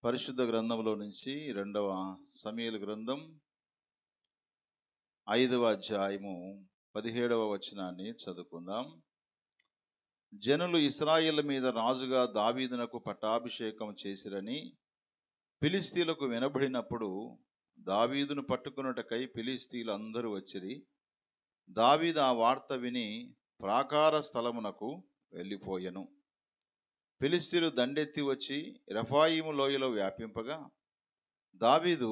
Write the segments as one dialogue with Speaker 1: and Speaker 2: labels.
Speaker 1: పరిశుద్ధ గ్రంథంలో నుంచి రెండవ సమూయేలు గ్రంథం 5వ అధ్యాయము 17వ వచనాన్ని చదువుకుందాం. జనులు ఇశ్రాయేలు మీద రాజుగా దావీదునకు పట్టాభిషేకం చేసిరని ఫిలిష్తీయులకు వినబడినప్పుడు దావీదును పట్టుకొనుటకై ఫిలిష్తీయులు అందరూ వచ్చిరి. దావీదు ఆ వార్త విని ప్రాకార స్థలమునకు వెళ్ళిపోయెను. ఫిలిష్తీయులు దండెత్తి వచ్చి రెఫాయీము లోయలో వ్యాపింపగా దావీదు,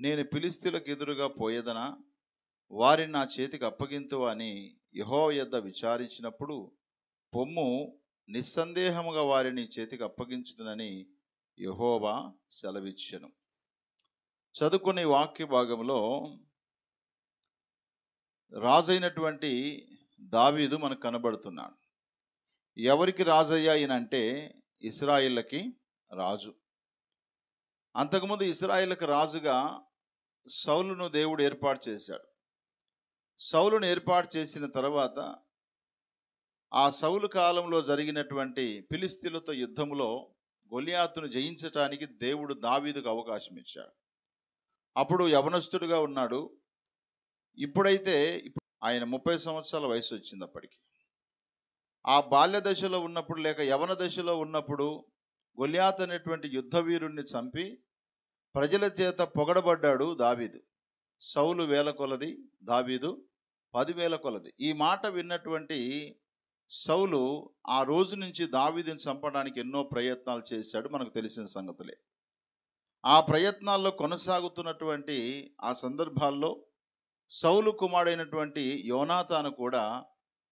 Speaker 1: నేను ఫిలిష్తీయులకు ఎదురుగా పోయేదనా, వారిని నా చేతికి అప్పగింతువా అని యెహోవా యొద్ద విచారించినప్పుడు, పొమ్ము, నిస్సందేహముగా వారిని చేతికి అప్పగించుదునని యెహోవా సెలవిచ్చెను. చదువుకునే వాక్య భాగంలో రాజైనటువంటి దావీదు మనకు కనబడుతున్నాడు. ఎవరికి రాజయ్యా ఈయనంటే ఇశ్రాయేళ్ళకి రాజు. అంతకుముందు ఇశ్రాయేళ్ళకి రాజుగా సౌలును దేవుడు ఏర్పాటు చేశాడు. సౌలును ఏర్పాటు చేసిన తర్వాత ఆ సౌలు కాలంలో జరిగినటువంటి ఫిలిష్తీయులతో యుద్ధంలో గొలియాతును జయించటానికి దేవుడు దావీదుకు అవకాశం ఇచ్చాడు. అప్పుడు యవనస్తుడుగా ఉన్నాడు. ఇప్పుడైతే ఆయన 30 సంవత్సరాల వయసు వచ్చింది. అప్పటికి ఆ బాల్య దశలో ఉన్నప్పుడు లేక యవన దశలో ఉన్నప్పుడు గొలియాతు అనేటువంటి యుద్ధ వీరుణ్ణి చంపి ప్రజల చేత పొగడబడ్డాడు దావీదు. సౌలు 1000 కొలది, దావీదు 10,000 కొలది. ఈ మాట విన్నటువంటి సౌలు ఆ రోజు నుంచి దావీదుని చంపడానికి ఎన్నో ప్రయత్నాలు చేశాడు. మనకు తెలిసిన సంగతులే. ఆ ప్రయత్నాల్లో కొనసాగుతున్నటువంటి ఆ సందర్భాల్లో సౌలు కుమారుడైనటువంటి యోనాతాను కూడా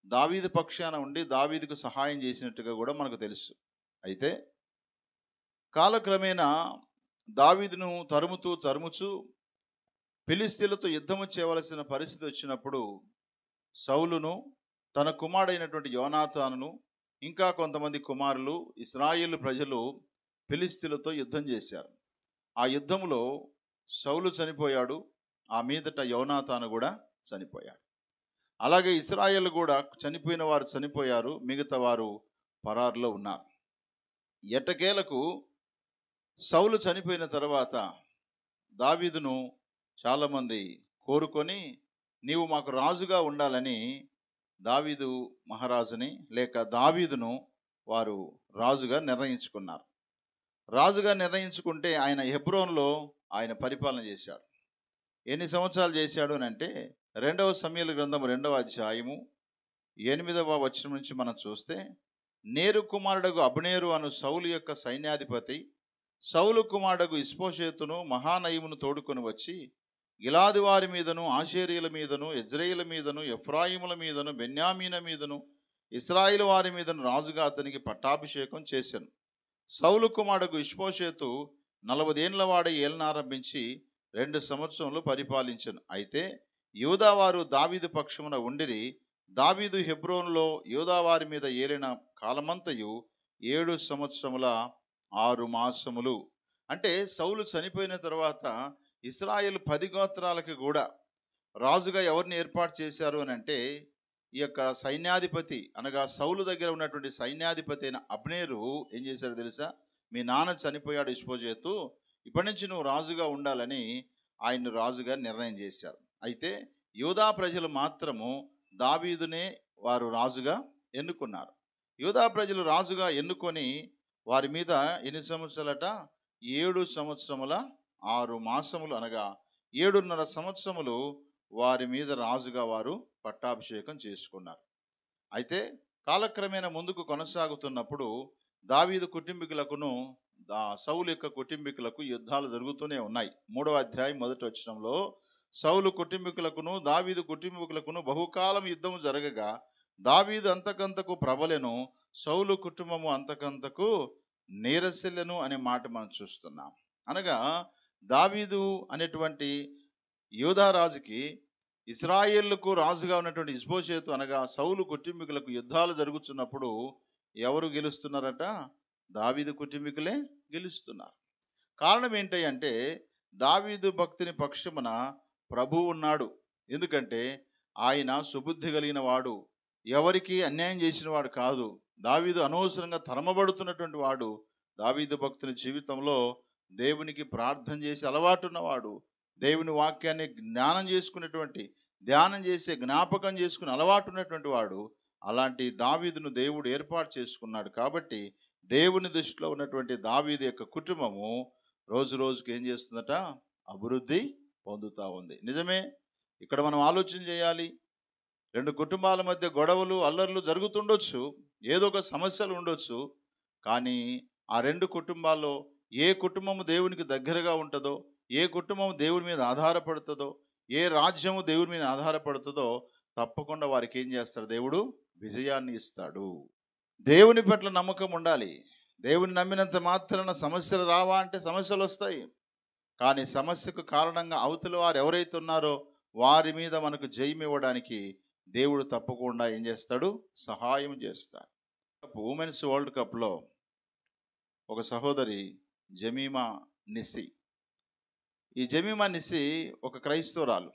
Speaker 1: దావీదు పక్షాన ఉండి దావీదుకు సహాయం చేసినట్టుగా కూడా మనకు తెలుసు. అయితే కాలక్రమేణా దావీదును తరుముచు ఫిలిష్తీయులతో యుద్ధము చేయవలసిన పరిస్థితి వచ్చినప్పుడు సౌలును, తన కుమారుడైనటువంటి యోనాతానును, ఇంకా కొంతమంది కుమారులు, ఇశ్రాయేలు ప్రజలు ఫిలిష్తీయులతో యుద్ధం చేశారు. ఆ యుద్ధంలో సౌలు చనిపోయాడు. ఆ మీదట యోనాతాను కూడా చనిపోయాడు. అలాగే ఇశ్రాయేలు కూడా చనిపోయిన వారు చనిపోయారు, మిగతా వారు పరారులో ఉన్నారు. ఎట్టకేలకు సౌలు చనిపోయిన తర్వాత దావీదును చాలామంది కోరుకొని, నీవు మాకు రాజుగా ఉండాలని దావీదు మహారాజుని లేక దావీదును వారు రాజుగా నిర్ణయించుకున్నారు. రాజుగా నిర్ణయించుకుంటే ఆయన హెబ్రోన్లో ఆయన పరిపాలన చేశాడు. ఎన్ని సంవత్సరాలు చేశాడు అని అంటే 2వ సమూయేలు గ్రంథం 2వ అధ్యాయము 8వ వచనం నుంచి మనం చూస్తే, నేరు కుమారుడగు అబ్నేరు అను సౌలు యొక్క సైన్యాధిపతి సౌలు కుమారుడగు ఇష్బోషెతును మహానయమును తోడుకొని వచ్చి గిలాదు వారి మీదను, ఆషేరీల మీదను, యెజ్రెయేలు మీదను, ఎఫ్రాయిముల మీదను, బెన్యామీన మీదను, ఇశ్రాయేలు వారి మీదను రాజుగా అతనికి పట్టాభిషేకం చేశాను. సౌలు కుమారుడగు ఇష్బోషెతు 40 ఏండ్ల వాడి ఏలనారంభించి 2 సంవత్సరములు పరిపాలించెను. అయితే యూదావారు దావీదు పక్షమున ఉండిరి. దావీదు హెబ్రోనులో యూదావారి మీద ఏలిన కాలమంతయు 7 సంవత్సరముల 6 మాసములు. అంటే సౌలు చనిపోయిన తర్వాత ఇశ్రాయేలు 10 గోత్రాలకి కూడా రాజుగా ఎవరిని ఏర్పాటు చేశారు అని అంటే, ఈ యొక్క సైన్యాధిపతి అనగా సౌలు దగ్గర ఉన్నటువంటి సైన్యాధిపతి అయిన అబ్నేరు ఏం చేశాడు తెలుసా? మీ నాన్న చనిపోయాడు ఇష్బోషెతు, ఇప్పటి నుంచి నువ్వు రాజుగా ఉండాలని ఆయన్ను రాజుగా నిర్ణయం చేశారు. అయితే యూదా ప్రజలు మాత్రము దావీదునే వారు రాజుగా ఎన్నుకున్నారు. యూదా ప్రజలు రాజుగా ఎన్నుకొని వారి మీద ఎన్ని సంవత్సరాలట? 7 సంవత్సరముల 6 మాసములు అనగా 7.5 సంవత్సరములు వారి మీద రాజుగా వారు పట్టాభిషేకం చేసుకున్నారు. అయితే కాలక్రమేణా ముందుకు కొనసాగుతున్నప్పుడు దావీదు కుటుంబీకులకును సౌలు యొక్క కుటుంబీకులకు యుద్ధాలు జరుగుతూనే ఉన్నాయి. 3వ అధ్యాయం 1వ వచనంలో సౌలు కుటుంబీకులకును దావీదు కుటుంబీకులకును బహుకాలం యుద్ధం జరగగా దావీదు అంతకంతకు ప్రబలెను, సౌలు కుటుంబము అంతకంతకు నీరసిల్లెను అనే మాట మనం చూస్తున్నాం. అనగా దావీదు అనేటువంటి యూదారాజుకి ఇశ్రాయేలుకు రాజుగా ఉన్నటువంటి ఇష్బోషెతు అనగా సౌలు కుటుంబీకులకు యుద్ధాలు జరుగుతున్నప్పుడు ఎవరు గెలుస్తున్నారట? దావీదు కుటుంబీకులే గెలుస్తున్నారు. కారణం ఏంటి అంటే, దావీదు భక్తుని పక్షమున ప్రభువు ఉన్నాడు. ఎందుకంటే ఆయన సుబుద్ధి కలిగిన వాడు, ఎవరికి అన్యాయం చేసిన వాడు కాదు. దావీదు అనవసరంగా తరమబడుతున్నటువంటి వాడు. దావీదు భక్తుని జీవితంలో దేవునికి ప్రార్థన చేసి అలవాటున్నవాడు, దేవుని వాక్యాన్ని ధ్యానం చేసే జ్ఞాపకం చేసుకుని అలవాటు ఉన్నటువంటి వాడు. అలాంటి దావీదును దేవుడు ఏర్పాటు చేసుకున్నాడు. కాబట్టి దేవుని దృష్టిలో ఉన్నటువంటి దావీదు యొక్క కుటుంబము రోజు రోజుకి ఏం చేస్తుందట? అభివృద్ధి పొందుతూ ఉంది. నిజమే, ఇక్కడ మనం ఆలోచన చేయాలి. రెండు కుటుంబాల మధ్య గొడవలు, అల్లర్లు జరుగుతుండొచ్చు, ఏదో ఒక సమస్యలు ఉండొచ్చు. కానీ ఆ రెండు కుటుంబాల్లో ఏ కుటుంబము దేవునికి దగ్గరగా ఉంటుందో, ఏ కుటుంబం దేవుని మీద ఆధారపడుతుందో, ఏ రాజ్యము దేవుని మీద ఆధారపడుతుందో తప్పకుండా వారికి ఏం చేస్తాడు? దేవుడు విజయాన్ని ఇస్తాడు. దేవుని పట్ల నమ్మకం ఉండాలి. దేవుని నమ్మినంత మాత్రాన సమస్యలు రావా అంటే సమస్యలు వస్తాయి. కానీ సమస్యకు కారణంగా అవతల వారు ఎవరైతే ఉన్నారో వారి మీద మనకు జయం ఇవ్వడానికి దేవుడు తప్పకుండా ఏం చేస్తాడు? సహాయం చేస్తాడు. ఉమెన్స్ వరల్డ్ కప్లో ఒక సహోదరి జమీమా నిసి. ఈ జమీమా నిసి ఒక క్రైస్తవురాలు.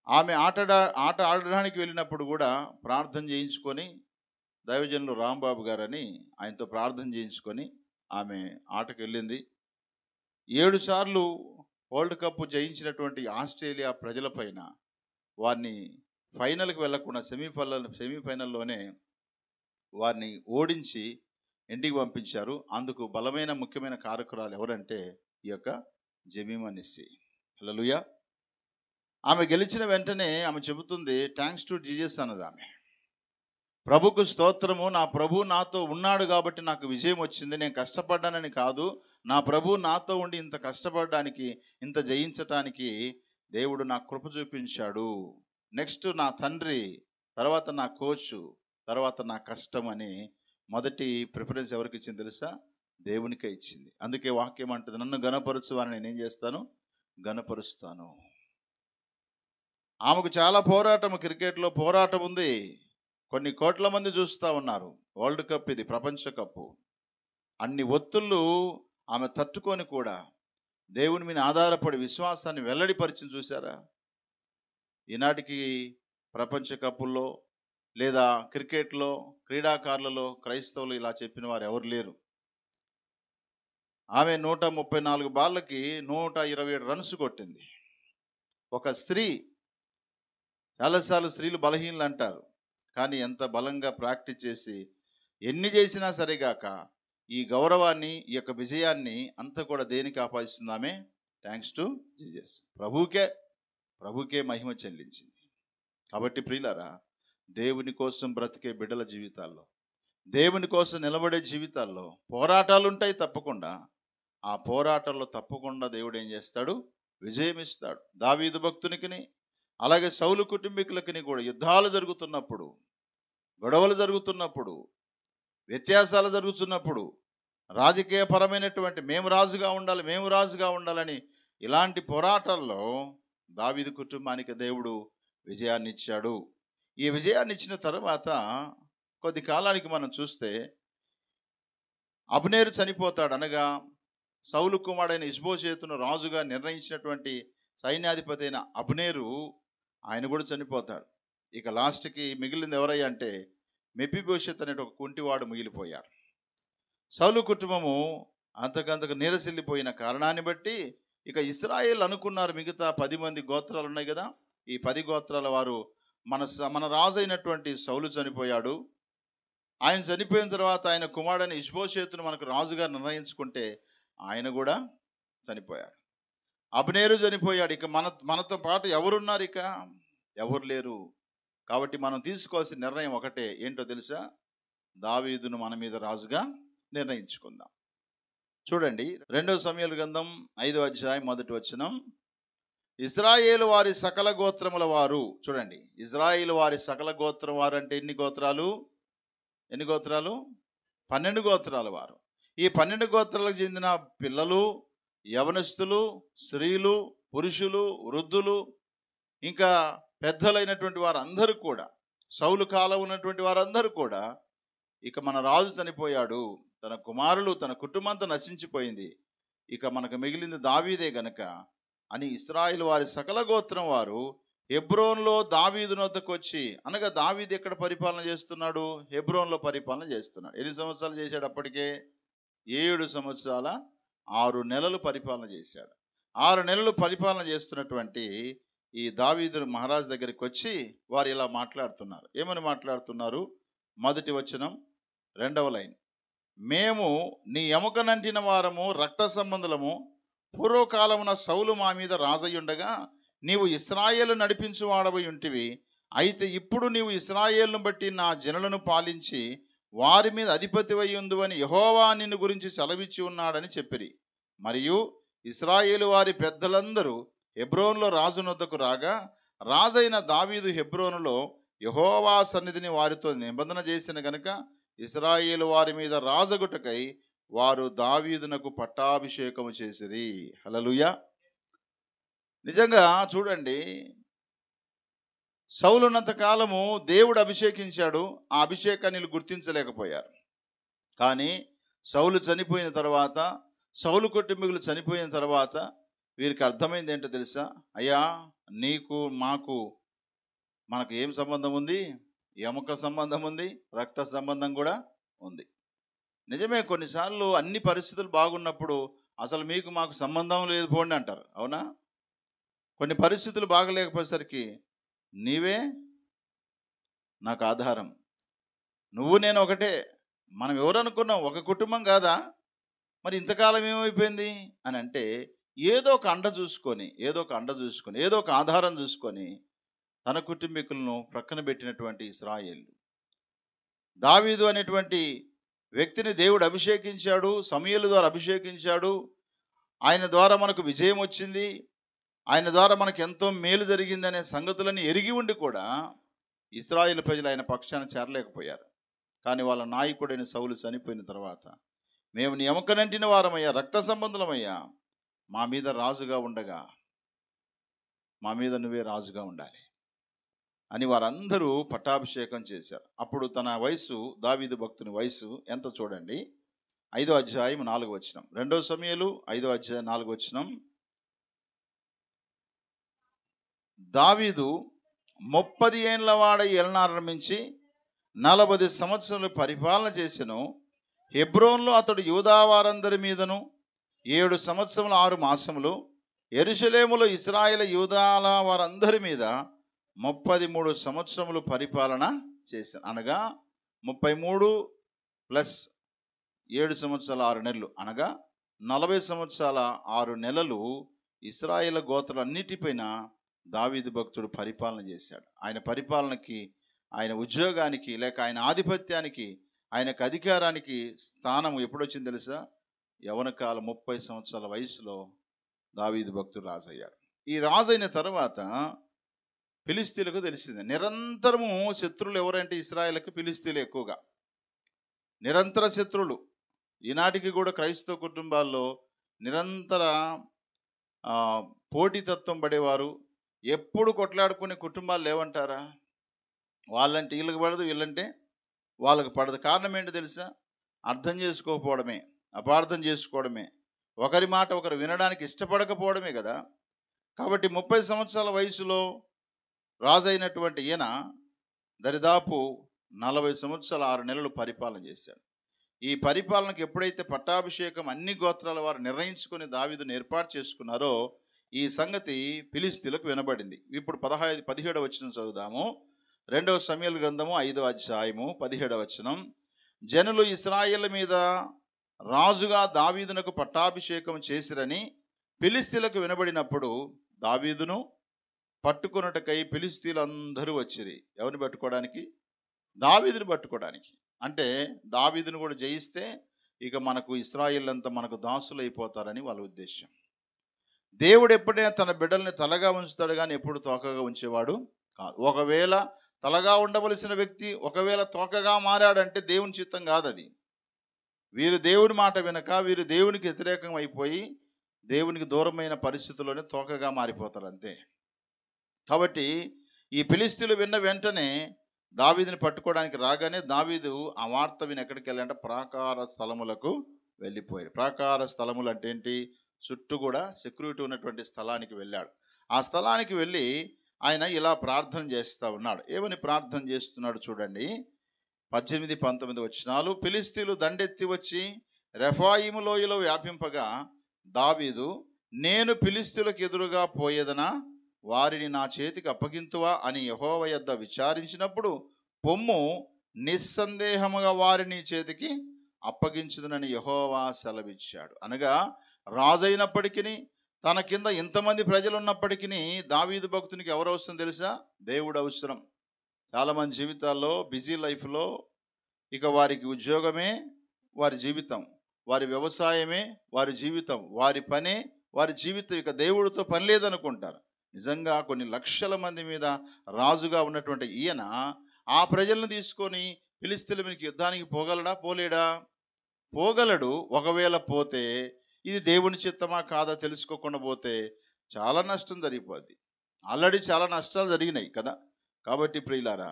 Speaker 1: ఆమె ఆట ఆడడానికి వెళ్ళినప్పుడు కూడా ప్రార్థన చేయించుకొని, దైవజనులు రాంబాబు గారని ఆయనతో ప్రార్థన చేయించుకొని ఆమె ఆటకు వెళ్ళింది. 7 సార్లు వరల్డ్ కప్ జయించినటువంటి ఆస్ట్రేలియా ప్రజలపైన వారిని ఫైనల్కి వెళ్లకుండా సెమీఫైనల్లోనే వారిని ఓడించి ఇంటికి పంపించారు. అందుకు బలమైన ముఖ్యమైన కారకురాలు ఎవరంటే ఈ యొక్క జమీమా నిసి. హల్లెలూయా. ఆమె గెలిచిన వెంటనే ఆమె చెబుతుంది, థ్యాంక్స్ టు జీసస్ అన్నది ఆమె. ప్రభుకు స్తోత్రము, నా ప్రభు నాతో ఉన్నాడు కాబట్టి నాకు విజయం వచ్చింది, నేను కష్టపడ్డానని కాదు, నా ప్రభు నాతో ఉండి ఇంత కష్టపడడానికి, ఇంత జయించటానికి దేవుడు నాకు కృప చూపించాడు. నెక్స్ట్ నా తండ్రి, తర్వాత నా కోచ్, తర్వాత నా కష్టం అని మొదటి ప్రిఫరెన్స్ ఎవరికి ఇచ్చింది తెలుసా? దేవునికే ఇచ్చింది. అందుకే వాక్యం అంటుంది, నన్ను గణపరచు అని నేనేం చేస్తాను? గణపరుస్తాను. ఆమెకు చాలా పోరాటం, క్రికెట్లో పోరాటం ఉంది. కొన్ని కోట్ల మంది చూస్తూ ఉన్నారు. వరల్డ్ కప్ ఇది, ప్రపంచ కప్పు. అన్ని ఒత్తుళ్ళు ఆమె తట్టుకొని కూడా దేవుని మీద ఆధారపడి విశ్వాసాన్ని వెల్లడిపరిచి చూసారా? ఈనాటికి ప్రపంచ కప్పుల్లో లేదా క్రికెట్లో క్రీడాకారులలో క్రైస్తవులు ఇలా చెప్పిన వారు ఎవరు లేరు. ఆమె 134 బాళ్ళకి 127 రన్స్ కొట్టింది. ఒక స్త్రీ, చాలాసార్లు స్త్రీలు బలహీనలు అంటారు, కానీ ఎంత బలంగా ప్రాక్టీస్ చేసి ఎన్ని చేసినా సరిగాక ఈ గౌరవాన్ని, ఈ యొక్క విజయాన్ని అంతా కూడా దేనికి ఆపాదిస్తుందామే? Thanks to Jesus. ప్రభుకే మహిమ చెల్లించింది. కాబట్టి ప్రియులారా, దేవుని కోసం బ్రతికే బిడ్డల జీవితాల్లో, దేవుని కోసం నిలబడే జీవితాల్లో పోరాటాలు ఉంటాయి తప్పకుండా. ఆ పోరాటాల్లో తప్పకుండా దేవుడు ఏం చేస్తాడు? విజయం ఇస్తాడు. దావీదు భక్తునికి, అలాగే సౌలు కుటుంబీకులకి కూడా యుద్ధాలు జరుగుతున్నప్పుడు, గొడవలు జరుగుతున్నప్పుడు, వ్యత్యాసాలు జరుగుతున్నప్పుడు, రాజకీయపరమైనటువంటి మేము రాజుగా ఉండాలని ఇలాంటి పోరాటాల్లో దావీదు కుటుంబానికి దేవుడు విజయాన్ని ఇచ్చాడు. ఈ విజయాన్ని ఇచ్చిన తర్వాత కొద్ది కాలానికి మనం చూస్తే అబ్నేరు చనిపోతాడు. అనగా సౌలు కుమారుడైన ఇష్బోషేతును రాజుగా నిర్ణయించినటువంటి సైన్యాధిపతి అయిన అబ్నేరు, ఆయన కూడా చనిపోతాడు. ఇక లాస్ట్కి మిగిలింది ఎవరయ్యా అంటే మెఫీబోషెత్ అనే ఒక కుంటివాడు మిగిలిపోయాడు. సౌలు కుటుంబము అంతకంతకు నీరసిల్లిపోయిన కారణాన్ని బట్టి ఇక ఇశ్రాయేల్ అనుకున్నారు, మిగతా 10 మంది గోత్రాలు ఉన్నాయి కదా, ఈ 10 గోత్రాల వారు మన రాజు అయినటువంటి సౌలు చనిపోయాడు, ఆయన చనిపోయిన తర్వాత ఆయన కుమారుడైన ఇష్బోషేతును మనకు రాజుగా నిర్ణయించుకుంటే ఆయన కూడా చనిపోయాడు. అబ్నేరు చనిపోయాడు. ఇక మనతో పాటు ఎవరున్నారు? ఇక ఎవరు లేరు. కాబట్టి మనం తీసుకోవాల్సిన నిర్ణయం ఒకటే, ఏంటో తెలుసా? దావీదును మన మీద రాజుగా నిర్ణయించుకుందాం. చూడండి, 2 సమూయేలు గ్రంథం 5వ అధ్యాయం 1వ వచనం. ఇశ్రాయేలు వారి సకల గోత్రముల వారు, చూడండి, ఇశ్రాయేలు వారి సకల గోత్రం వారు అంటే ఎన్ని గోత్రాలు? 12 గోత్రాల వారు. ఈ 12 గోత్రాలకు చెందిన పిల్లలు, యవనస్తులు, స్త్రీలు, పురుషులు, వృద్ధులు, ఇంకా పెద్దలైనటువంటి వారందరూ కూడా, సౌలు కాలం ఉన్నటువంటి వారందరూ కూడా, ఇక మన రాజు చనిపోయాడు, తన కుమారులు, తన కుటుంబంతో నశించిపోయింది, ఇక మనకు మిగిలింది దావీదే గనక అని ఇశ్రాయేలు వారి సకల గోత్రం వారు హెబ్రోన్లో దావీదు వద్దకు వచ్చి, అనగా దావీదు ఎక్కడ పరిపాలన చేస్తున్నాడు? హెబ్రోన్లో పరిపాలన చేస్తున్నాడు. ఎన్ని సంవత్సరాలు చేశాడు? అప్పటికే 7 సంవత్సరాల 6 నెలలు పరిపాలన చేశాడు. 6 నెలలు పరిపాలన చేస్తున్నటువంటి ఈ దావీదు మహారాజు దగ్గరికి వచ్చి వారు ఇలా మాట్లాడుతున్నారు. ఏమని మాట్లాడుతున్నారు? మొదటి వచనం 2వ లైన్. మేము నీ ఎముకనంటిన వారము, రక్త సంబంధులము. పూర్వకాలమున సౌలు మా మీద రాజయ్యుండగా నీవు ఇశ్రాయేలు నడిపించువాడవై ఉంటివి. అయితే ఇప్పుడు నీవు ఇశ్రాయేలును బట్టి నా జనులను పాలించి వారి మీద అధిపతివై ఉందువని యెహోవా నిన్ను గురించి సెలవిచ్చి ఉన్నాడని చెప్పిరి. మరియు ఇశ్రాయేలు వారి పెద్దలందరూ హెబ్రోనులో రాజునొద్దకు రాగా రాజైన దావీదు హెబ్రోనులో యెహోవా సన్నిధిని వారితో నిబంధన చేసిన గనుక ఇశ్రాయేలు వారి మీద రాజగుటకై వారు దావీదునకు పట్టాభిషేకము చేసిరి. హల్లెలూయా. నిజంగా చూడండి, సౌలున్నంత కాలము దేవుడు అభిషేకించాడు. ఆ అభిషేకాన్ని వీళ్ళు గుర్తించలేకపోయారు. కానీ సౌలు చనిపోయిన తర్వాత, సౌలు కుటుంబీకులు చనిపోయిన తర్వాత వీరికి అర్థమైంది ఏంటో తెలుసా? అయ్యా, నీకు మనకు ఏం సంబంధం ఉంది? ఎముక సంబంధం ఉంది, రక్త సంబంధం కూడా ఉంది. నిజమే, కొన్నిసార్లు అన్ని పరిస్థితులు బాగున్నప్పుడు అసలు మీకు మాకు సంబంధం లేదు పోండి అంటారు. అవునా? కొన్ని పరిస్థితులు బాగలేకపోయేసరికి నీవే నాకు ఆధారం, నువ్వు నేను ఒకటే, మనం ఎవరనుకున్నాం? ఒక కుటుంబం కాదా? మరి ఇంతకాలం ఏమైపోయింది అని అంటే ఏదో ఒక అండ చూసుకొని ఏదో ఒక ఆధారం చూసుకొని తన కుటుంబీకులను ప్రక్కన పెట్టినటువంటి ఇశ్రాయేలు. దావీదు అనేటువంటి వ్యక్తిని దేవుడు అభిషేకించాడు, సమూయేలు ద్వారా అభిషేకించాడు. ఆయన ద్వారా మనకు విజయం వచ్చింది, ఆయన ద్వారా మనకు ఎంతో మేలు జరిగిందనే సంగతులని ఎరిగి ఉండి కూడా ఇశ్రాయేలు ప్రజలు ఆయన పక్షాన చేరలేకపోయారు. కానీ వాళ్ళ నాయకుడైన సౌలు చనిపోయిన తర్వాత, మేము నీ ఎముకనంటిన వారమయ్యా, రక్త సంబంధులమయ్యా, మా మీద రాజుగా ఉండగా మా మీద నువ్వే రాజుగా ఉండాలి అని వారందరూ పట్టాభిషేకం చేశారు. అప్పుడు తన వయసు, దావీదు భక్తుని వయసు ఎంత చూడండి. 5వ అధ్యాయం 4వ వచనం. 2వ సమూయేలు 5వ అధ్యాయం 4వ వచనం. దావీదు 30 ఏండ్ల వాడై ఏలనారంభించి 40 సంవత్సరాలు పరిపాలన చేసెను. హెబ్రోన్లో అతడు యూదా వారందరి మీదను 7 సంవత్సరములు 6 మాసములు, యెరూషలేములో ఇశ్రాయేలు యూదాల వారందరి మీద 33 సంవత్సరములు పరిపాలన చేశాను. అనగా 33 ప్లస్ 7 సంవత్సరాల 6 నెలలు, అనగా 40 సంవత్సరాల 6 నెలలు ఇశ్రాయేలు గోత్రాలన్నిటిపైన దావీదు భక్తుడు పరిపాలన చేశాడు. ఆయన పరిపాలనకి, ఆయన ఉద్యోగానికి, లేక ఆయన ఆధిపత్యానికి, ఆయనకు అధికారానికి స్థానం ఎప్పుడు వచ్చింది తెలుసా? యవన కాలం 30 సంవత్సరాల వయసులో దావీదు భక్తుడు రాజయ్యాడు. ఈ రాజైన తర్వాత ఫిలిస్తీన్లకు తెలిసింది, నిరంతరము శత్రువులు ఎవరంటే ఇశ్రాయేలుకి ఫిలిస్తీన్లు ఎక్కువగా నిరంతర శత్రువులు. ఈనాటికి కూడా క్రైస్తవ కుటుంబాల్లో నిరంతర పోటీతత్వం పడేవారు, ఎప్పుడు కొట్లాడుకునే కుటుంబాలు లేవంటారా? వాళ్ళంటే వీళ్ళకి పడదు, వీళ్ళంటే వాళ్ళకి పడదు. కారణం ఏంటో తెలుసా? అర్థం చేసుకోకపోవడమే, అపార్థం చేసుకోవడమే, ఒకరి మాట ఒకరు వినడానికి ఇష్టపడకపోవడమే కదా. కాబట్టి 30 సంవత్సరాల వయసులో రాజైనటువంటి ఈయన దరిదాపు 40 సంవత్సరాల 6 నెలలు పరిపాలన చేశాడు. ఈ పరిపాలనకు ఎప్పుడైతే పట్టాభిషేకం అన్ని గోత్రాల వారు నిర్ణయించుకొని దావీదును ఏర్పాటు చేసుకున్నారో ఈ సంగతి ఫిలిస్తీన్లకు వినబడింది. ఇప్పుడు 17వ వచనం చదువుదాము. 2వ సమూయేలు గ్రంథము 5వ అధ్యాయము 17వ వచనం. జనులు ఇశ్రాయేలు మీద రాజుగా దావీదునకు పట్టాభిషేకం చేసిరని ఫిలిస్తీన్లకు వినబడినప్పుడు దావీదును పట్టుకొనుటకై ఫిలిస్తీన్లందరూ వచ్చిరి. ఎవరిని పట్టుకోవడానికి? దావీదుని పట్టుకోవడానికి. అంటే దావీదును కూడా జయిస్తే ఇక మనకు ఇశ్రాయేలంతా మనకు దాసులు అయిపోతారని వాళ్ళ ఉద్దేశం. దేవుడు ఎప్పుడైనా తన బిడ్డల్ని తలగా ఉంచుతాడు కానీ ఎప్పుడు తోకగా ఉంచేవాడు కాదు. ఒకవేళ తలగా ఉండవలసిన వ్యక్తి ఒకవేళ తోకగా మారాడంటే దేవుని చిత్తం కాదు అది. వీరు దేవుని మాట వినక, వీరు దేవునికి వ్యతిరేకం అయిపోయి దేవునికి దూరమైన పరిస్థితుల్లోనే తోకగా మారిపోతారు అంతే. కాబట్టి ఈ ఫిలిస్తీన్లు విన్న వెంటనే దావీదుని పట్టుకోవడానికి రాగానే దావీదు ఆ వార్త విని ఎక్కడికి వెళ్ళాలంటే ప్రాకార స్థలములకు వెళ్ళిపోయాడు. ప్రాకార స్థలములు అంటే ఏంటి? చుట్టూ కూడా సెక్యూరిటీ ఉన్నటువంటి స్థలానికి వెళ్ళాడు. ఆ స్థలానికి వెళ్ళి ఆయన ఇలా ప్రార్థన చేస్తూ ఉన్నాడు. ఏమని ప్రార్థన చేస్తున్నాడు చూడండి. 18, 19 వచనాలు. ఫిలిస్తీన్లు దండెత్తి వచ్చి రెఫాయిము లోయలో వ్యాపింపగా దావీదు, నేను ఫిలిష్తీయులకు ఎదురుగా పోయేదనా, వారిని నా చేతికి అప్పగింతువా అని యెహోవా యొద్ద విచారించినప్పుడు, పొమ్ము, నిస్సందేహముగా వారిని చేతికి అప్పగించుదునని యెహోవా సెలవిచ్చాడు. అనగా రాజైనప్పటికీ తన కింద ఇంతమంది ప్రజలు ఉన్నప్పటికీ దావీదు భక్తునికి ఎవరు అవసరం తెలుసా? దేవుడు అవసరం. చాలామంది జీవితాల్లో బిజీ లైఫ్లో ఇక వారికి ఉద్యోగమే వారి జీవితం, వారి వ్యవసాయమే వారి జీవితం, వారి పనే వారి జీవితం, ఇక దేవుడితో పని లేదనుకుంటారు. నిజంగా కొన్ని లక్షల మంది మీద రాజుగా ఉన్నటువంటి ఈయన ఆ ప్రజలను తీసుకొని ఫిలిష్తీయుల మీదకి యుద్ధానికి పోగలడా? పోలేడా? పోగలడు. ఒకవేళ పోతే ఇది దేవుని చిత్తమా కాదా తెలుసుకోకుండా పోతే చాలా నష్టం జరిగిపోద్ది. ఆల్రెడీ చాలా నష్టాలు జరిగినాయి కదా. కాబట్టి ప్రియులారా,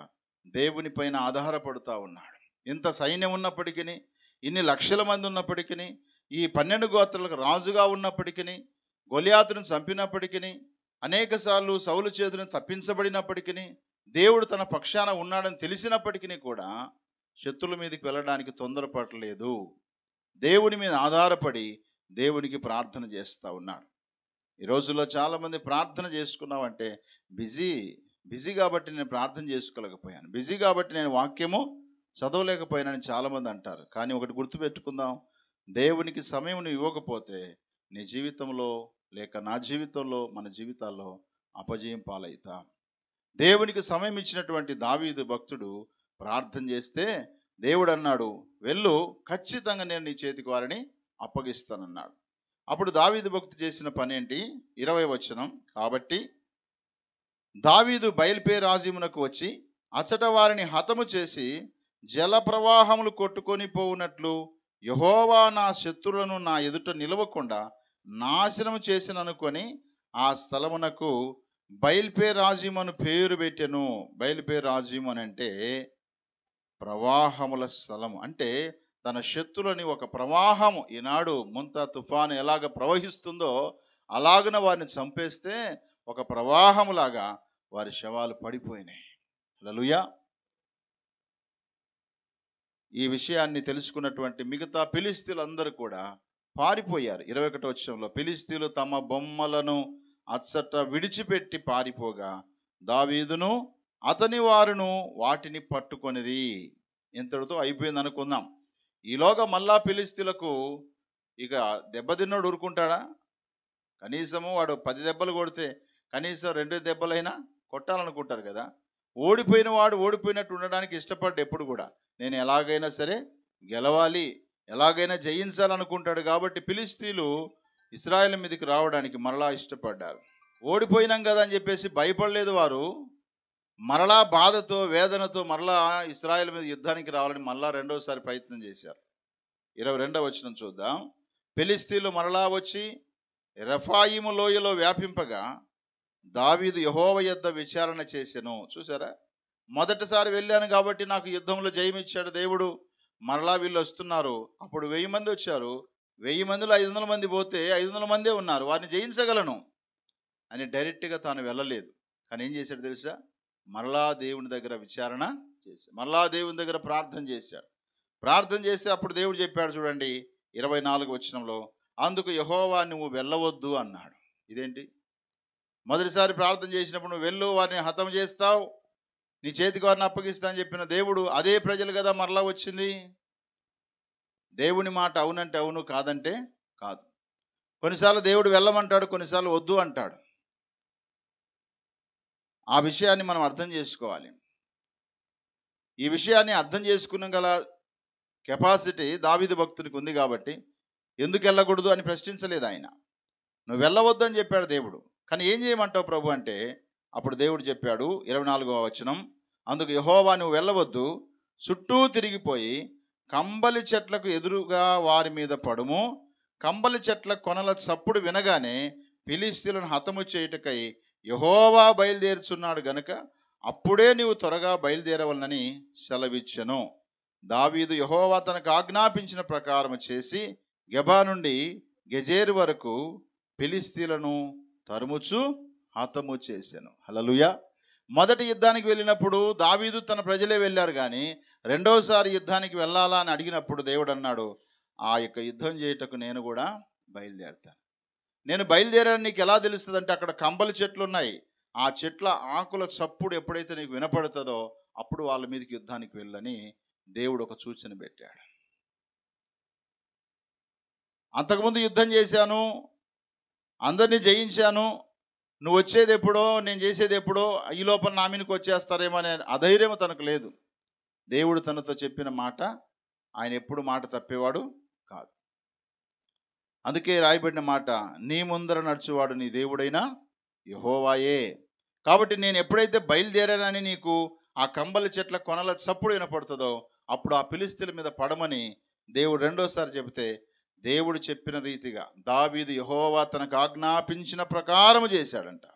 Speaker 1: దేవుని పైన ఆధారపడుతూ ఉన్నాడు. ఇంత సైన్యం ఉన్నప్పటికీ, ఇన్ని లక్షల మంది ఉన్నప్పటికీ, ఈ 12 గోత్రాలకు రాజుగా ఉన్నప్పటికీ, గొలియాతును చంపినప్పటికీ, అనేక సార్లు సౌలు చేతులను తప్పించబడినప్పటికీ, దేవుడు తన పక్షాన ఉన్నాడని తెలిసినప్పటికీ కూడా శత్రువుల మీదకి వెళ్ళడానికి తొందరపడలేదు. దేవుని మీద ఆధారపడి దేవునికి ప్రార్థన చేస్తూ ఉన్నాడు. ఈ రోజుల్లో చాలామంది ప్రార్థన చేసుకున్నామంటే బిజీ కాబట్టి నేను ప్రార్థన చేసుకోలేకపోయాను, బిజీ కాబట్టి నేను వాక్యము చదవలేకపోయానని చాలామంది అంటారు. కానీ ఒకటి గుర్తుపెట్టుకుందాం, దేవునికి సమయం నువ్వు ఇవ్వకపోతే నీ జీవితంలో లేక నా జీవితంలో మన జీవితాల్లో అపజయం పాలవుతాం. దేవునికి సమయం ఇచ్చినటువంటి దావీదు భక్తుడు ప్రార్థన చేస్తే దేవుడు అన్నాడు, వెళ్ళు, ఖచ్చితంగా నేను నీ చేతికి వారిని అప్పగిస్తానన్నాడు. అప్పుడు దావీదు భక్తుడు చేసిన పని ఏంటి? 20వ వచనం. కాబట్టి దావీదు బయల్పెరాజీమునకు వచ్చి అచ్చట వారిని హతము చేసి జల ప్రవాహములు కొట్టుకొని పోవునట్లు యెహోవా నా శత్రువులను నా ఎదుట నిలవకుండా నాశనం చేసిననుకొని ఆ స్థలమునకు బయల్పెరాజీము అని పేరు పెట్టెను. బయల్పెరాజీము అని అంటే ప్రవాహముల స్థలము. అంటే తన శత్రులని ఒక ప్రవాహము, ఈనాడు ముంతా తుఫాను ఎలాగ ప్రవహిస్తుందో అలాగన వారిని చంపేస్తే ఒక ప్రవాహములాగా వారి శవాలు పడిపోయినాయి. హల్లెలూయా. ఈ విషయాన్ని తెలుసుకున్నటువంటి మిగతా ఫిలిష్తీయులందరూ కూడా పారిపోయారు. 21వ వచనంలో, ఫిలిష్తీయులు తమ బొమ్మలను అచ్చట విడిచిపెట్టి పారిపోగా దావీదును అతని వారును వాటిని పట్టుకొనిరి. ఇంతటితో అయిపోయింది అనుకుందాం. ఈలోగా మళ్ళా ఫిలిష్తీయులకు ఇక దెబ్బతిన్నోడు ఊరుకుంటాడా? కనీసము వాడు 10 దెబ్బలు కొడితే కనీసం 2 దెబ్బలైనా కొట్టాలనుకుంటారు కదా. ఓడిపోయిన వాడు ఓడిపోయినట్టు ఉండడానికి ఇష్టపడ్డు ఎప్పుడు కూడా. నేను ఎలాగైనా సరే గెలవాలి, ఎలాగైనా జయించాలనుకుంటాడు. కాబట్టి ఫిలిష్తీయులు ఇశ్రాయేలు మీదకి రావడానికి మరలా ఇష్టపడ్డారు. ఓడిపోయినాం కదా అని చెప్పేసి భయపడలేదు వారు. మరలా బాధతో వేదనతో మరలా ఇశ్రాయేలు మీద యుద్ధానికి రావాలని మరలా రెండోసారి ప్రయత్నం చేశారు. 22వ వచనం చూద్దాం. ఫిలిష్తీయులు మరలా వచ్చి రెఫాయిము లోయలో వ్యాపింపగా దావీదు యెహోవా యొద్ద విచారణ చేసెను. చూసారా, మొదటిసారి వెళ్ళాను కాబట్టి నాకు యుద్ధంలో జయమిచ్చాడు దేవుడు. మరలా వీళ్ళు వస్తున్నారు. అప్పుడు 1000 మంది వచ్చారు. 1000 మందిలో 500 మంది పోతే 500 మందే ఉన్నారు, వారిని జయించగలను అని డైరెక్ట్గా తాను వెళ్ళలేదు. కానీ ఏం చేశాడు తెలుసా? మరలా దేవుని దగ్గర విచారణ చేశాడు, మరలా దేవుని దగ్గర ప్రార్థన చేశాడు. ప్రార్థన చేస్తే అప్పుడు దేవుడు చెప్పాడు చూడండి 24వ వచనంలో, అందుకు యెహోవా నువ్వు వెళ్ళవద్దు అన్నాడు. ఇదేంటి? మొదటిసారి ప్రార్థన చేసినప్పుడు నువ్వు వెళ్ళు, వారిని హతం చేస్తావు, నీ చేతికి వారిని అప్పగిస్తా అని చెప్పిన దేవుడు అదే ప్రజలు కదా మరలా వచ్చింది. దేవుని మాట అవునంటే అవును, కాదంటే కాదు. కొన్నిసార్లు దేవుడు వెళ్ళమంటాడు, కొన్నిసార్లు వద్దు అంటాడు. ఆ విషయాన్ని మనం అర్థం చేసుకోవాలి. ఈ విషయాన్ని అర్థం చేసుకున్న గల కెపాసిటీ దావీదు భక్తునికి ఉంది కాబట్టి ఎందుకు వెళ్ళకూడదు అని ప్రశ్నించలేదు ఆయన. నువ్వు వెళ్ళవద్దు అని చెప్పాడు దేవుడు. కానీ ఏం చేయమంటావు ప్రభు అంటే అప్పుడు దేవుడు చెప్పాడు 24వ వచనం, అందుకు యెహోవా నువ్వు వెళ్ళవద్దు, చుట్టూ తిరిగిపోయి కంబలి చెట్లకు ఎదురుగా వారి మీద పడుము. కంబలి చెట్ల కొనల చప్పుడు వినగానే ఫిలిష్తీయులను హతము చేయుటకై యెహోవా బయలుదేరుచున్నాడు గనుక అప్పుడే నీవు త్వరగా బయలుదేరవలనని సెలవిచ్చెను. దావీదు యెహోవా తనకు ఆజ్ఞాపించిన ప్రకారం చేసి గెబా నుండి గెజేరు వరకు ఫిలిష్తీయులను తరుముచు హతము చేశాను. హల్లెలూయా. మొదటి యుద్ధానికి వెళ్ళినప్పుడు దావీదు తన ప్రజలే వెళ్ళారు, కానీ రెండోసారి యుద్ధానికి వెళ్ళాలా అని అడిగినప్పుడు దేవుడు అన్నాడు, ఆ యొక్క యుద్ధం చేయుటకు నేను కూడా బయలుదేరుతాను. నేను బయలుదేరాను నీకు ఎలా తెలుస్తుందంటే, అక్కడ కంబలి చెట్లు ఉన్నాయి. ఆ చెట్ల ఆకుల చప్పుడు ఎప్పుడైతే నీకు వినపడుతుందో అప్పుడు వాళ్ళ మీదకి యుద్ధానికి వెళ్ళని దేవుడు ఒక సూచన పెట్టాడు. అంతకుముందు యుద్ధం చేశాను, అందరినీ జయించాను, నువ్వు వచ్చేది ఎప్పుడో, నేను చేసేది ఎప్పుడో, ఈ లోపల నా మీదకి వచ్చేస్తారేమో అనే అధైర్యం తనకు లేదు. దేవుడు తనతో చెప్పిన మాట ఆయన ఎప్పుడు మాట తప్పేవాడు కాదు. అందుకే రాయబడిన మాట, నీ ముందర నడుచువాడు నీ దేవుడైన యెహోవాయే. కాబట్టి నేను ఎప్పుడైతే బయలుదేరానని నీకు ఆ కంబలి చెట్ల కొనల చప్పుడు వినపడుతుందో అప్పుడు ఆ ఫిలిష్తీయుల మీద పడమని దేవుడు రెండోసారి చెబితే, దేవుడు చెప్పిన రీతిగా దావీదు యెహోవా తనకు ఆజ్ఞాపించిన ప్రకారం చేశాడంట.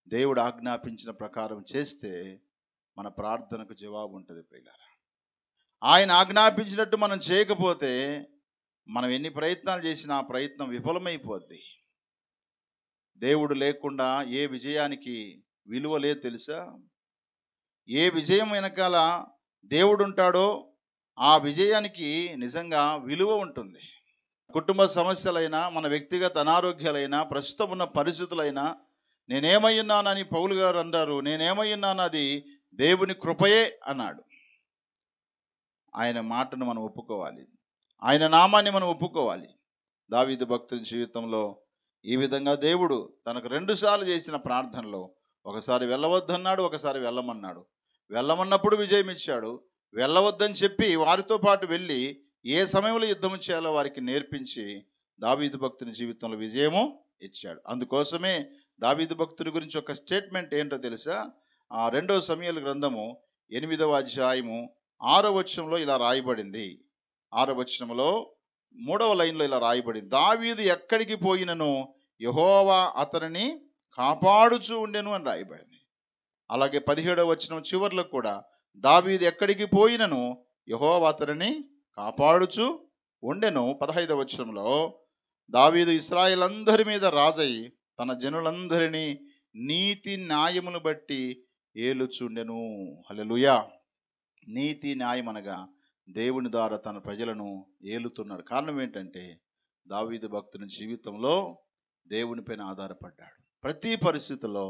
Speaker 1: దేవుడు ఆజ్ఞాపించిన ప్రకారం చేస్తే మన ప్రార్థనకు జవాబు ఉంటుంది ప్రియులారా. ఆయన ఆజ్ఞాపించినట్టు మనం చేయకపోతే మనం ఎన్ని ప్రయత్నాలు చేసినా ఆ ప్రయత్నం విఫలమైపోద్ది. దేవుడు లేకుండా ఏ విజయానికి విలువ లేదు తెలుసా? ఏ విజయం వెనకాల దేవుడు ఉంటాడో ఆ విజయానికి నిజంగా విలువ ఉంటుంది. కుటుంబ సమస్యలైనా, మన వ్యక్తిగత అనారోగ్యాలైనా, ప్రస్తుతం ఉన్న పరిస్థితులైనా, నేనేమై ఉన్నానని పౌలు గారు అన్నారు. నేనేమై ఉన్నాను అది దేవుని కృపయే అన్నాడు. ఆయన మాటను మనం ఒప్పుకోవాలి, ఆయన నామాన్ని మనం ఒప్పుకోవాలి. దావీదు భక్తుని జీవితంలో ఈ విధంగా దేవుడు తనకు 2 సార్లు చేసిన ప్రార్థనలో ఒకసారి వెళ్ళవద్దన్నాడు, ఒకసారి వెళ్ళమన్నాడు. వెళ్ళమన్నప్పుడు విజయం ఇచ్చాడు, వెళ్ళవద్దని చెప్పి వారితో పాటు వెళ్ళి ఏ సమయంలో యుద్ధం చేయాలో వారికి నేర్పించి దావీదు భక్తుని జీవితంలో విజయము ఇచ్చాడు. అందుకోసమే దావీదు భక్తుడి గురించి ఒక స్టేట్మెంట్ ఏంటో తెలుసా? 2 సమూయేలు గ్రంథము 8వ అధ్యాయము 6వ వచనంలో ఇలా రాయబడింది. 6వ వచనంలో 3వ లైన్లో ఇలా రాయబడింది, దావీదు ఎక్కడికి పోయినను యెహోవా అతనిని కాపాడుచూ ఉండెను అని రాయబడింది. అలాగే 17వ వచనం చివర్లో కూడా దావీదు ఎక్కడికి పోయినను యెహోవా అతనిని కాపాడుచూ ఉండెను. 15వ వచనంలో దావీదు ఇశ్రాయేలందరి మీద రాజై తన జనులందరినీ నీతి న్యాయమును బట్టి ఏలుచుండెను. హల్లెలూయా. నీతి న్యాయం అనగా దేవుని ద్వారా తన ప్రజలను ఏలుతున్నాడు. కారణం ఏంటంటే దావీదు భక్తుని జీవితంలో దేవునిపైన ఆధారపడ్డాడు. ప్రతి పరిస్థితుల్లో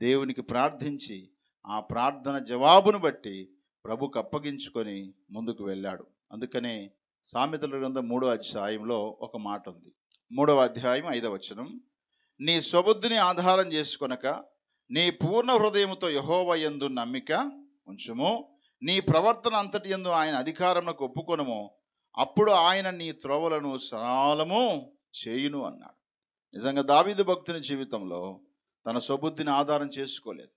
Speaker 1: దేవునికి ప్రార్థించి ఆ ప్రార్థన జవాబును బట్టి ప్రభుకు అప్పగించుకొని ముందుకు వెళ్ళాడు. అందుకనే సామెతల గ్రంథం 3వ అధ్యాయంలో ఒక మాట ఉంది. 3వ అధ్యాయం 5వ వచనం, నీ స్వబుద్ధిని ఆధారం చేసుకొనక నీ పూర్ణ హృదయముతో యెహోవా యందు నమ్మిక ఉంచుము, నీ ప్రవర్తన అంతటి యందు ఆయన అధికారమునకు ఒప్పుకొనుము, అప్పుడు ఆయన నీ త్రోవలను సరళము చేయును అన్నాడు. నిజంగా దావీదు భక్తుని జీవితంలో తన స్వబుద్ధిని ఆధారం చేసుకోలేదు.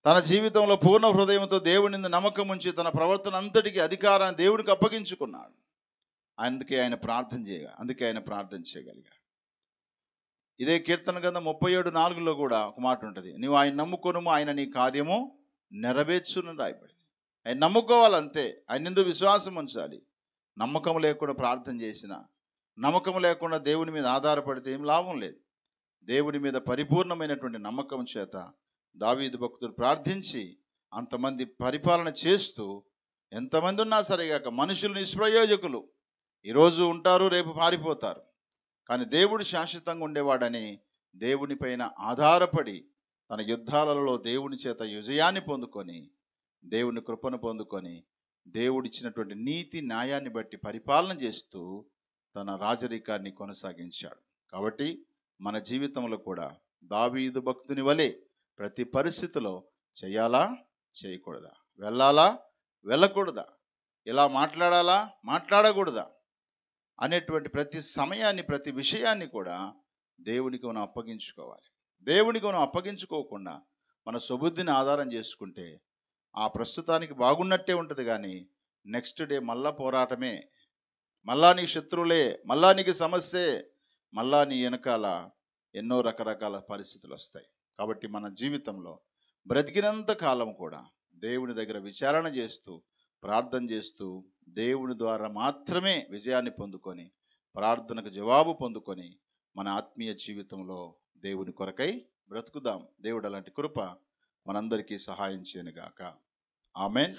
Speaker 1: తన జీవితంలో పూర్ణ హృదయంతో దేవుని నమ్మకం ఉంచి తన ప్రవర్తన అంతటికి అధికారాన్ని దేవునికి అప్పగించుకున్నాడు. అందుకే ఆయన ప్రార్థన చేయగలిగాడు. ఇదే కీర్తన గ్రంథం 37:4లో కూడా ఒక మాట ఉంటుంది, నువ్వు ఆయన నమ్ముకొనుము, ఆయన నీ కార్యము నెరవేర్చును రాయబడింది. ఆయన నమ్ముకోవాలంతే, ఆయన ఎందుకు విశ్వాసం ఉంచాలి. నమ్మకం లేకుండా ప్రార్థన చేసిన, నమ్మకం లేకుండా దేవుని మీద ఆధారపడితే ఏం లాభం లేదు. దేవుని మీద పరిపూర్ణమైనటువంటి నమ్మకం చేత దావీదు భక్తుడు ప్రార్థించి అంతమంది పరిపాలన చేస్తూ, ఎంతమంది ఉన్నా సరేగాక మనుషులు నిష్ప్రయోజకులు, ఈరోజు ఉంటారు రేపు పారిపోతారు, కానీ దేవుడు శాశ్వతంగా ఉండేవాడని దేవునిపైన ఆధారపడి తన యుద్ధాలలో దేవుని చేత విజయాన్ని పొందుకొని, దేవుని కృపను పొందుకొని, దేవుడిచ్చినటువంటి నీతి న్యాయాన్ని బట్టి పరిపాలన చేస్తూ తన రాజరికాన్ని కొనసాగించాడు. కాబట్టి మన జీవితంలో కూడా దావీదు భక్తుని వలె ప్రతి పరిస్థితిలో చేయాలా చేయకూడదా, వెళ్ళాలా వెళ్ళకూడదా, ఇలా మాట్లాడాలా మాట్లాడకూడదా అనేటువంటి ప్రతి సమయాన్ని, ప్రతి విషయాన్ని కూడా దేవునికి మనం అప్పగించుకోవాలి. దేవునికి మనం అప్పగించుకోకుండా మన సుబుద్ధిని ఆధారం చేసుకుంటే ఆ ప్రస్తుతానికి బాగున్నట్టే ఉంటుంది, కానీ నెక్స్ట్ డే మళ్ళా పోరాటమే, మళ్ళా నీకు శత్రువులే, మళ్ళా నీకు సమస్యే, మళ్ళా నీ వెనకాల ఎన్నో రకరకాల పరిస్థితులు వస్తాయి. కాబట్టి మన జీవితంలో బ్రతికినంత కాలం కూడా దేవుని దగ్గర విచారణ చేస్తూ, ప్రార్థన చేస్తూ, దేవుని ద్వారా మాత్రమే విజయాన్ని పొందుకొని, ప్రార్థనకు జవాబు పొందుకొని మన ఆత్మీయ జీవితంలో దేవుని కొరకై బ్రతుకుదాం. దేవుడు అలాంటి కృప మనందరికీ సహాయం చేయనుగాక. ఆమెన్.